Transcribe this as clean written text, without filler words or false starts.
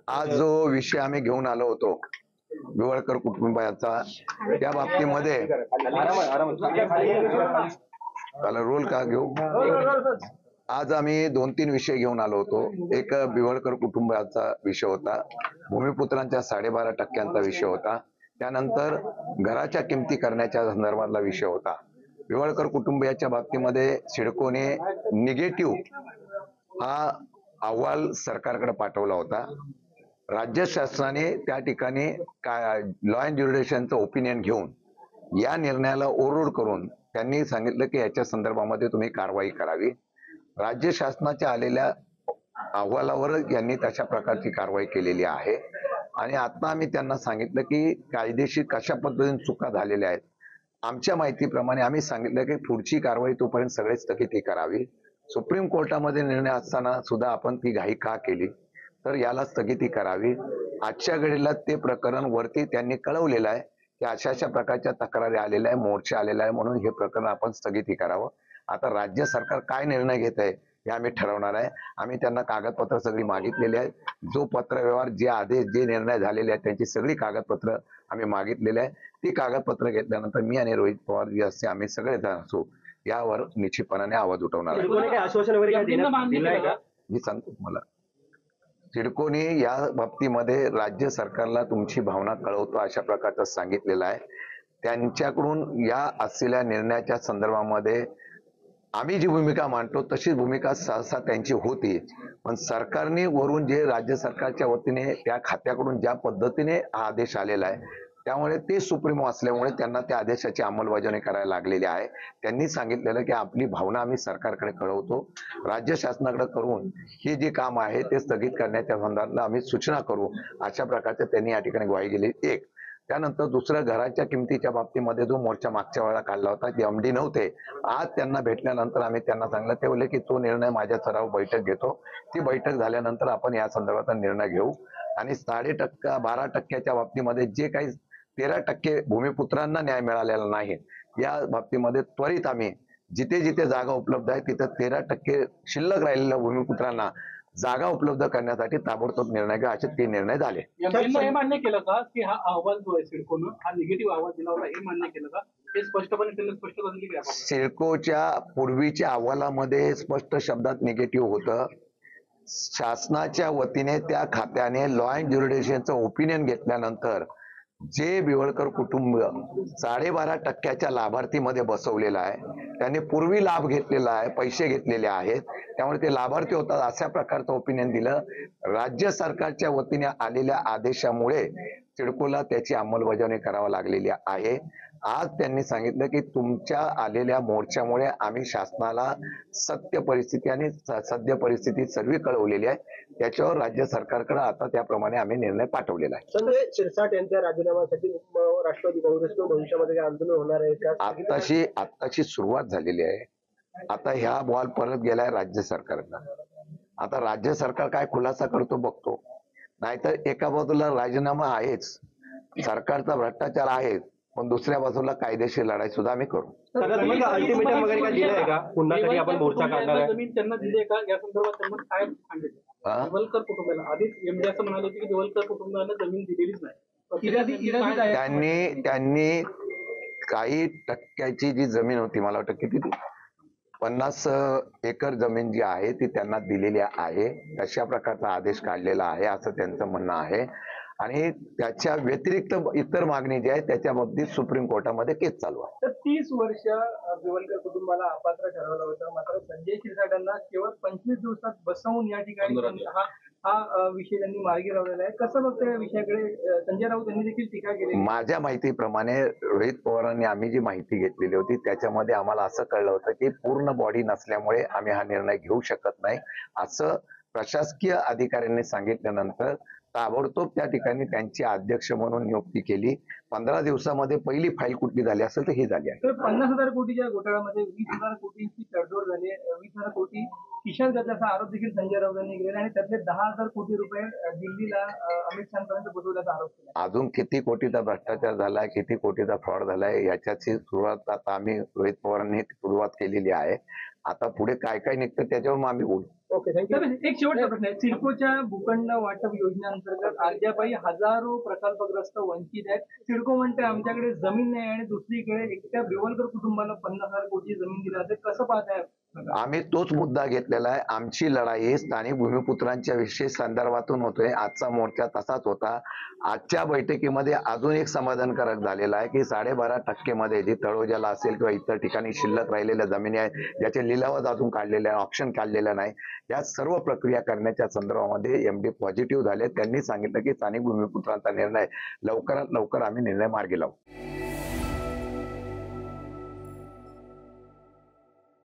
आज जो विषय आम्ही घेऊन आलो होतो बिवळकर कुटुंबाचा, त्या बाबतीमध्ये त्याला रोल का घेऊ, आज आम्ही 2-3 विषय घेऊन आलो होतो. एक बिवळकर कुटुंबाचा विषय होता, भूमिपुत्रांच्या 12.5% विषय होता, त्यानंतर घराच्या किमती करण्याच्या संदर्भातला विषय होता. बिवळकर कुटुंबियाच्या बाबतीमध्ये सिडकोने निगेटिव्ह हा अहवाल सरकारकडे पाठवला होता. राज्य शासनाने त्या ठिकाणी काय लॉ अँड ज्युरिडिक्शनचं ओपिनियन घेऊन या निर्णयाला ओव्हररूल करून त्यांनी सांगितलं की याच्या संदर्भामध्ये तुम्ही कारवाई करावी. राज्य शासनाच्या आलेल्या अहवालावर यांनी तशा प्रकारची कारवाई केलेली आहे. आणि आता आम्ही त्यांना सांगितलं की कायदेशीर कशा पद्धतीने चुका झालेल्या आहेत. आमच्या माहितीप्रमाणे आम्ही सांगितलं की पुढची कारवाई तोपर्यंत सगळे स्थगिती करावी. सुप्रीम कोर्टामध्ये निर्णय असताना सुद्धा आपण ती घाई का केली, तर याला स्थगिती करावी. आजच्या घडीला ते प्रकरण वरती त्यांनी कळवलेलं आहे की अशा अशा प्रकारच्या तक्रारी आलेल्या आहे, मोर्चा आलेला आहे, म्हणून हे प्रकरण आपण स्थगिती करावं. आता राज्य सरकार काय निर्णय घेत आहे हे आम्ही ठरवणार आहे. आम्ही त्यांना कागदपत्र सगळी मागितलेली आहेत. जो पत्रव्यवहार, जे आदेश, जे निर्णय झालेले आहेत त्यांची सगळी कागदपत्र आम्ही मागितलेली आहे. ती कागदपत्र घेतल्यानंतर मी आणि रोहित पवार जे असते आम्ही सगळे जण असू यावर निश्चितपणाने आवाज उठवणार आहे. मी सांगतो तुम्हाला, सिडकोने या बाबतीमध्ये राज्य सरकारला तुमची भावना कळवतो अशा प्रकारचं सांगितलेलं आहे. त्यांच्याकडून या असलेल्या निर्णयाच्या संदर्भामध्ये आम्ही जी भूमिका मांडतो तशी भूमिका सहसा त्यांची होती, पण सरकारने वरून जे राज्य सरकारच्या वतीने त्या खात्याकडून ज्या पद्धतीने हा आदेश आलेला आहे त्यामुळे ते सुप्रीमो असल्यामुळे त्यांना त्या आदेशाची अंमलबजावणी करायला लागलेली आहे. त्यांनी सांगितलेलं की आपली भावना आम्ही सरकारकडे कळवतो, राज्य शासनाकडे करून हे जे काम आहे ते स्थगित करण्याच्या संदर्भात आम्ही सूचना करू, अशा प्रकारचे त्यांनी या ठिकाणी ग्वाही दिली. एक त्यानंतर दुसरं, घराच्या किमतीच्या बाबतीमध्ये जो मोर्चा मागच्या वेळेला काढला होता ते एमडी नव्हते. आज त्यांना भेटल्यानंतर आम्ही त्यांना सांगितलं, ते बोलले की तो निर्णय माझ्या सराव बैठक घेतो, ती बैठक झाल्यानंतर आपण या संदर्भात निर्णय घेऊ. आणि 12% बाबतीमध्ये जे काही 13% भूमिपुत्रांना न्याय मिळालेला नाही, या बाबतीमध्ये त्वरित आम्ही जिथे जिथे जागा उपलब्ध आहे तिथे 13% शिल्लक राहिलेल्या भूमिपुत्रांना जागा उपलब्ध करण्यासाठी ताबडतोब निर्णय घ्या, असे 3 निर्णय झाले. हे मान्य केलं का की हा अहवाल जो आहे सिडकोनं हा निगेटिव्ह अहवाल दिला होता, हे मान्य केलं का? हे स्पष्टपणे त्यांनी स्पष्ट करून दिली. सिडकोच्या पूर्वीच्या अहवालामध्ये स्पष्ट शब्दात निगेटिव्ह होतं. शासनाच्या वतीने त्या खात्याने लॉ अँड ज्युरिडिक्शनचं ओपिनियन घेतल्यानंतर जे बिवळकर कुटुंब 12.5% लाभार्थीमध्ये बसवलेलं आहे, त्यांनी पूर्वी लाभ घेतलेला आहे, पैसे घेतलेले आहेत, त्यामुळे ते लाभार्थी होतात अशा प्रकारचं ओपिनियन दिलं. राज्य सरकारच्या वतीने आलेल्या आदेशामुळे सिडकोला त्याची अंमलबजावणी करावी लागलेली आहे. आज त्यांनी सांगितलं की तुमच्या आलेल्या मोर्चामुळे आम्ही शासनाला सत्य परिस्थिती आणि सद्य परिस्थिती सर्व कळवलेली आहे, त्याच्यावर राज्य सरकारकडे आता त्याप्रमाणे आम्ही निर्णय पाठवलेला आहे. संजय शिरसाट यांच्या राजीनाम्यासाठी राष्ट्रवादी काँग्रेसकडून भविष्यामध्ये आंदोलन होणार आहे का? आताची सुरुवात झालेली आहे. आता ह्या बॉल परत गेलाय राज्य सरकारला. आता राज्य सरकार काय खुलासा करतो बघतो, नाहीतर एका बाजूला राजीनामा आहेच, सरकारचा भ्रष्टाचार आहे, पण दुसऱ्या बाजूला कायदेशीर लढाई सुद्धा आम्ही करू. अल्टिमेटम वगैरे काय दिलंय का? पुन्हा कधी आपण मोर्चा काढणार आहे? जमीन त्यांना दिली का या संदर्भात त्यांना काय सांगितलं? देवलकर कुटुंबाला आधीच एमडी असं म्हणाले होते की देवलकर कुटुंबाला जमीन दिलेलीच नाही. त्यांनी काही टक्क्याची जी जमीन होती, मला वाटतं किती 50 एकर जमीन जी आहे ती त्यांना दिलेली आहे, अशा प्रकारचा आदेश काढलेला आहे असं त्यांचं म्हणणं आहे. आणि त्याच्या व्यतिरिक्त इतर मागणी जी आहे त्याच्या बाबतीत सुप्रीम कोर्टामध्ये केस चालू आहे. तर 30 वर्ष देवलकर कुटुंबाला अपात्र ठरवलं होतं, मात्र संजय शिरसाटांना केवळ 25 दिवसात बसवून या ठिकाणी हा विषय त्यांनी मार्गी लावलेला आहे. कसं बघतं या विषयाकडे? संजय राऊत यांनी देखील टीका केली. माझ्या माहितीप्रमाणे रोहित पवारांनी आम्ही जी माहिती घेतलेली होती त्याच्यामध्ये आम्हाला असं कळलं होतं की पूर्ण बॉडी नसल्यामुळे आम्ही हा निर्णय घेऊ शकत नाही असं प्रशासकीय अधिकाऱ्यांनी सांगितल्यानंतर ताबडतोब त्या ठिकाणी त्यांची अध्यक्ष म्हणून नियुक्ती केली. 15 दिवसामध्ये पहिली फाईल कुठली झाली असेल तर ही झाली आहे. 50,000 कोटीच्या घोटाळ्यामध्ये 20,000 कोटींची तडजोड झाली. 20,000 कोटी किशन गटाचा आरोप देखील संजय राऊत यांनी केला आणि त्यातले 10,000 कोटी रुपये दिल्लीला अमित शहापर्यंत पोहोचवल्याचा आरोप केला. अजून किती कोटीचा भ्रष्टाचार झालाय, किती कोटीचा फ्रॉड झालाय याच्याची सुरुवात आता आम्ही रोहित पवारांनी सुरुवात केलेली आहे. आता पुढे काय काय निघतं त्याच्यावर आम्ही बोलू. Okay, thank you. तर एक शेवटचा प्रश्न आहे. सिडकोच्या भूखंड वाटप योजनेअंतर्गत अद्यापही हजारो प्रकल्पग्रस्त वंचित आहेत. सिडको म्हणते आमच्याकडे जमीन नाही आणि दुसरीकडे एकट्या बिवलकर कुटुंबाला 50,000 कोटी जमीन दिली जाते. कसं पाहताय? आम्ही तोच मुद्दा घेतलेला आहे. आमची लढाई स्थानिक भूमिपुत्रांच्या विषय संदर्भातून होतोय. आजचा मोर्चा तसाच होता. आजच्या बैठकीमध्ये अजून एक समाधानकारक झालेला आहे की 12.5% मध्ये जी तळोजाला असेल किंवा इतर ठिकाणी शिल्लक राहिलेल्या जमिनी आहेत ज्याचे लिलावच अजून काढलेले ऑप्शन काढलेलं नाही, या सर्व प्रक्रिया करण्याच्या संदर्भामध्ये एमडी पॉझिटिव्ह झाले. त्यांनी सांगितलं की स्थानिक भूमिपुत्रांचा निर्णय लवकरात लवकर आम्ही निर्णय मार्गी लावू.